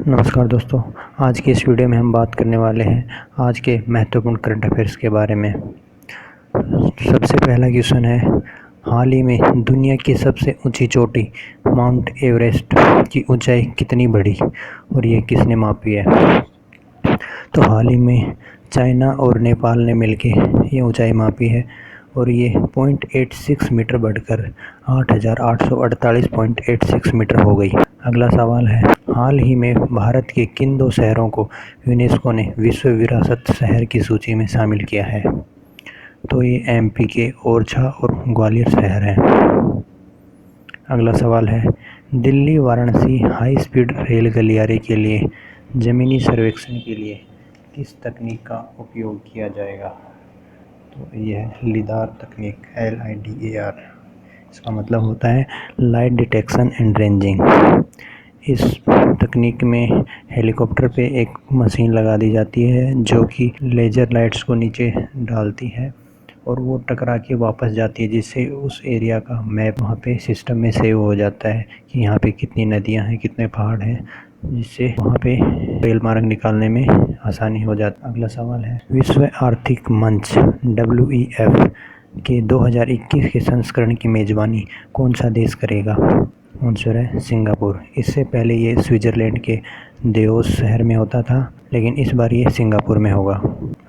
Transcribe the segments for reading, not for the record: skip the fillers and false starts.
नमस्कार दोस्तों। आज की इस वीडियो में हम बात करने वाले हैं आज के महत्वपूर्ण करंट अफेयर्स के बारे में। सबसे पहला क्वेश्चन है, हाल ही में दुनिया की सबसे ऊंची चोटी माउंट एवरेस्ट की ऊंचाई कितनी बढ़ी और ये किसने मापी है? तो हाल ही में चाइना और नेपाल ने मिलकर ये ऊंचाई मापी है और ये 0.86 मीटर बढ़कर 8,848.86 मीटर हो गई। अगला सवाल है, हाल ही में भारत के किन दो शहरों को यूनेस्को ने विश्व विरासत शहर की सूची में शामिल किया है? तो ये एमपी के ओरछा और ग्वालियर शहर हैं। अगला सवाल है, Delhi Varanasi high speed rail गलियारे के लिए ज़मीनी सर्वेक्षण के लिए किस तकनीक का उपयोग किया जाएगा? तो यह है लिडार तकनीक, LIDAR। इसका मतलब होता है लाइट डिटेक्शन एंड रेंजिंग। इस तकनीक में हेलीकॉप्टर पे एक मशीन लगा दी जाती है जो कि लेज़र लाइट्स को नीचे डालती है और वो टकरा के वापस जाती है, जिससे उस एरिया का मैप वहाँ पे सिस्टम में सेव हो जाता है कि यहाँ पे कितनी नदियाँ हैं, कितने पहाड़ हैं, जिससे वहाँ पे रेल मार्ग निकालने में आसानी हो जाती है। अगला सवाल है, विश्व आर्थिक मंच WEF के 2021 के संस्करण की मेज़बानी कौन सा देश करेगा? आंसर है सिंगापुर। इससे पहले ये स्विट्ज़रलैंड के देवोस शहर में होता था, लेकिन इस बार ये सिंगापुर में होगा।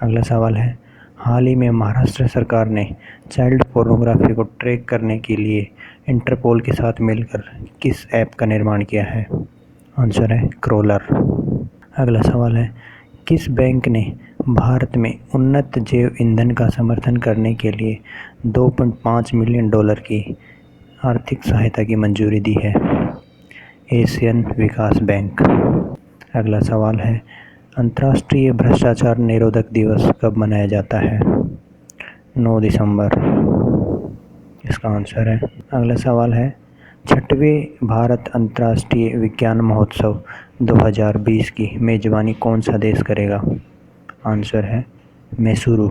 अगला सवाल है, हाल ही में महाराष्ट्र सरकार ने चाइल्ड पोर्नोग्राफी को ट्रैक करने के लिए इंटरपोल के साथ मिलकर किस ऐप का निर्माण किया है? आंसर है क्रॉलर। अगला सवाल है, किस बैंक ने भारत में उन्नत जैव ईंधन का समर्थन करने के लिए $2.5 मिलियन की आर्थिक सहायता की मंजूरी दी है? एशियन विकास बैंक। अगला सवाल है, अंतर्राष्ट्रीय भ्रष्टाचार निरोधक दिवस कब मनाया जाता है? 9 दिसंबर। इसका आंसर है। अगला सवाल है, 6वें भारत अंतर्राष्ट्रीय विज्ञान महोत्सव 2020 की मेज़बानी कौन सा देश करेगा? आंसर है मैसूरू।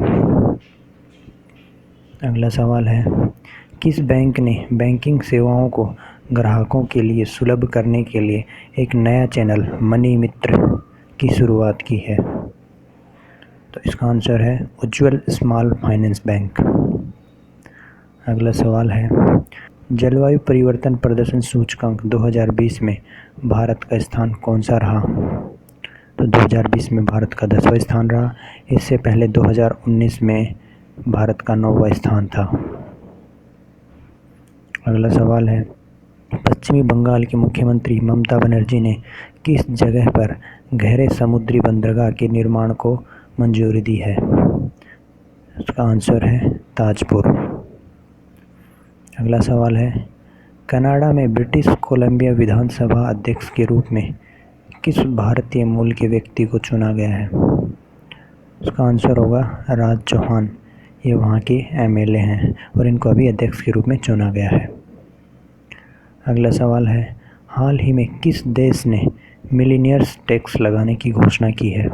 अगला सवाल है, किस बैंक ने बैंकिंग सेवाओं को ग्राहकों के लिए सुलभ करने के लिए एक नया चैनल मनी मित्र की शुरुआत की है? तो इसका आंसर है उज्ज्वल स्मॉल फाइनेंस बैंक। अगला सवाल है, जलवायु परिवर्तन प्रदर्शन सूचकांक 2020 में भारत का स्थान कौन सा रहा? तो 2020 में भारत का 10वां स्थान रहा। इससे पहले 2019 में भारत का 9वां स्थान था। अगला सवाल है, पश्चिमी बंगाल की मुख्यमंत्री ममता बनर्जी ने किस जगह पर गहरे समुद्री बंदरगाह के निर्माण को मंजूरी दी है? इसका आंसर है ताजपुर। अगला सवाल है, कनाडा में ब्रिटिश कोलंबिया विधानसभा अध्यक्ष के रूप में किस भारतीय मूल के व्यक्ति को चुना गया है? उसका आंसर होगा राज चौहान। ये वहाँ के MLA हैं और इनको अभी अध्यक्ष के रूप में चुना गया है। अगला सवाल है, हाल ही में किस देश ने मिलीनियर्स टैक्स लगाने की घोषणा की है?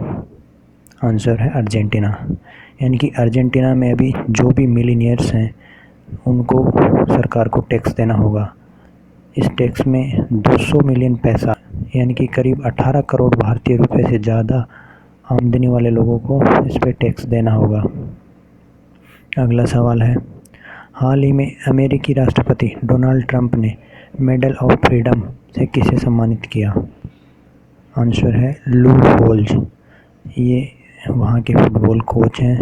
आंसर है अर्जेंटीना। यानी कि अर्जेंटीना में अभी जो भी मिलीनियर्स हैं उनको सरकार को टैक्स देना होगा। इस टैक्स में 200 मिलियन पैसा यानी कि करीब 18 करोड़ भारतीय रुपए से ज़्यादा आमदनी वाले लोगों को इस पर टैक्स देना होगा। अगला सवाल है, हाल ही में अमेरिकी राष्ट्रपति डोनाल्ड ट्रंप ने मेडल ऑफ फ्रीडम से किसे सम्मानित किया? आंसर है लू होल्ज। ये वहाँ के फुटबॉल कोच हैं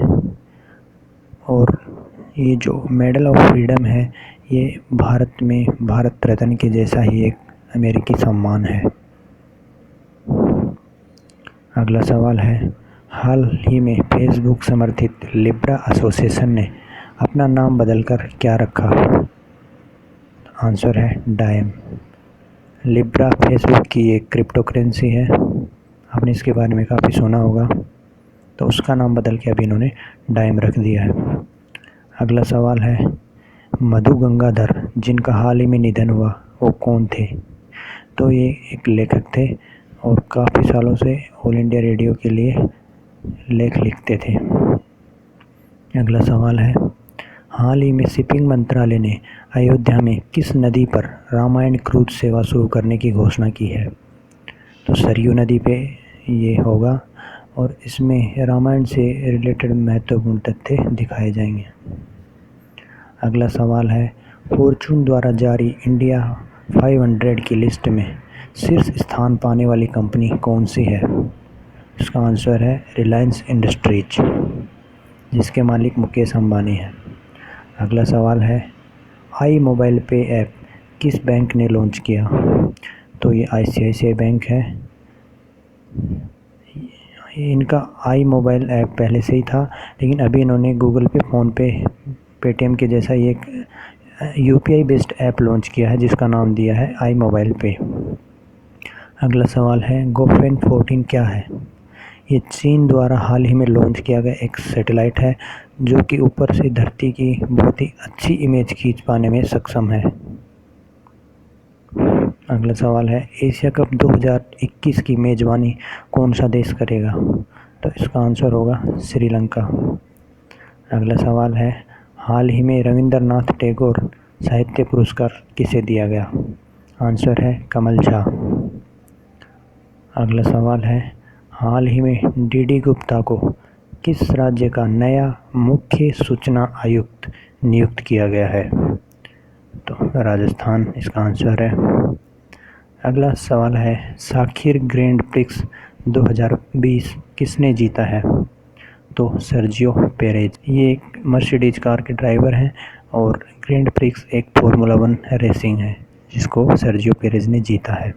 और ये जो मेडल ऑफ फ्रीडम है ये भारत में भारत रत्न के जैसा ही एक अमेरिकी सम्मान है। अगला सवाल है, हाल ही में फेसबुक समर्थित लिब्रा एसोसिएशन ने अपना नाम बदलकर क्या रखा? आंसर है डाइम। लिब्रा फेसबुक की एक क्रिप्टो करेंसी है, आपने इसके बारे में काफ़ी सुना होगा, तो उसका नाम बदल के अभी इन्होंने डाइम रख दिया है। अगला सवाल है, मधु गंगाधर जिनका हाल ही में निधन हुआ वो कौन थे? तो ये एक लेखक थे और काफ़ी सालों से ऑल इंडिया रेडियो के लिए लेख लिखते थे। अगला सवाल है, हाल ही में शिपिंग मंत्रालय ने अयोध्या में किस नदी पर रामायण क्रूज सेवा शुरू करने की घोषणा की है? तो सरयू नदी पे ये होगा और इसमें रामायण से रिलेटेड महत्वपूर्ण तथ्य दिखाए जाएंगे। अगला सवाल है, फॉर्च्यून द्वारा जारी इंडिया 500 की लिस्ट में शीर्ष स्थान पाने वाली कंपनी कौन सी है? इसका आंसर है रिलायंस इंडस्ट्रीज, जिसके मालिक मुकेश अंबानी हैं। अगला सवाल है, आई मोबाइल पे ऐप किस बैंक ने लॉन्च किया? तो ये ICICI बैंक है। इनका आई मोबाइल ऐप पहले से ही था, लेकिन अभी इन्होंने गूगल पे, फ़ोन पे, पेटीएम के जैसा ही एक UPI बेस्ड ऐप लॉन्च किया है, जिसका नाम दिया है आई मोबाइल पे। अगला सवाल है, गोफेन 14 क्या है? ये चीन द्वारा हाल ही में लॉन्च किया गया एक सैटेलाइट है, जो कि ऊपर से धरती की बहुत ही अच्छी इमेज खींच पाने में सक्षम है। अगला सवाल है, एशिया कप 2021 की मेज़बानी कौन सा देश करेगा? तो इसका आंसर होगा श्रीलंका। अगला सवाल है, हाल ही में रविंद्रनाथ टैगोर साहित्य पुरस्कार किसे दिया गया? आंसर है कमल झा। अगला सवाल है, हाल ही में DD गुप्ता को किस राज्य का नया मुख्य सूचना आयुक्त नियुक्त किया गया है? तो राजस्थान इसका आंसर है। अगला सवाल है, साखिर ग्रैंड प्रिक्स 2020 किसने जीता है? तो सर्जियो पेरेज। ये एक मर्सिडीज कार के ड्राइवर हैं और ग्रैंड प्रिक्स एक फार्मूला 1 रेसिंग है, जिसको सर्जियो पेरेज ने जीता है।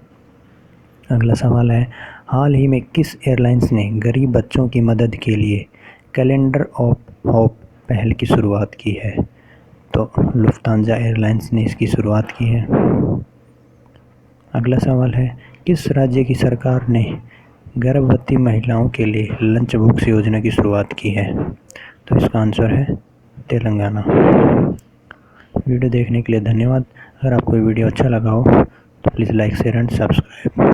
अगला सवाल है, हाल ही में किस एयरलाइंस ने गरीब बच्चों की मदद के लिए कैलेंडर ऑफ होप पहल की शुरुआत की है? तो लुफ्तांजा एयरलाइंस ने इसकी शुरुआत की है। अगला सवाल है, किस राज्य की सरकार ने गर्भवती महिलाओं के लिए लंच बॉक्स योजना की शुरुआत की है? तो इसका आंसर है तेलंगाना। वीडियो देखने के लिए धन्यवाद। अगर आपको वीडियो अच्छा लगा हो तो please like, share and subscribe.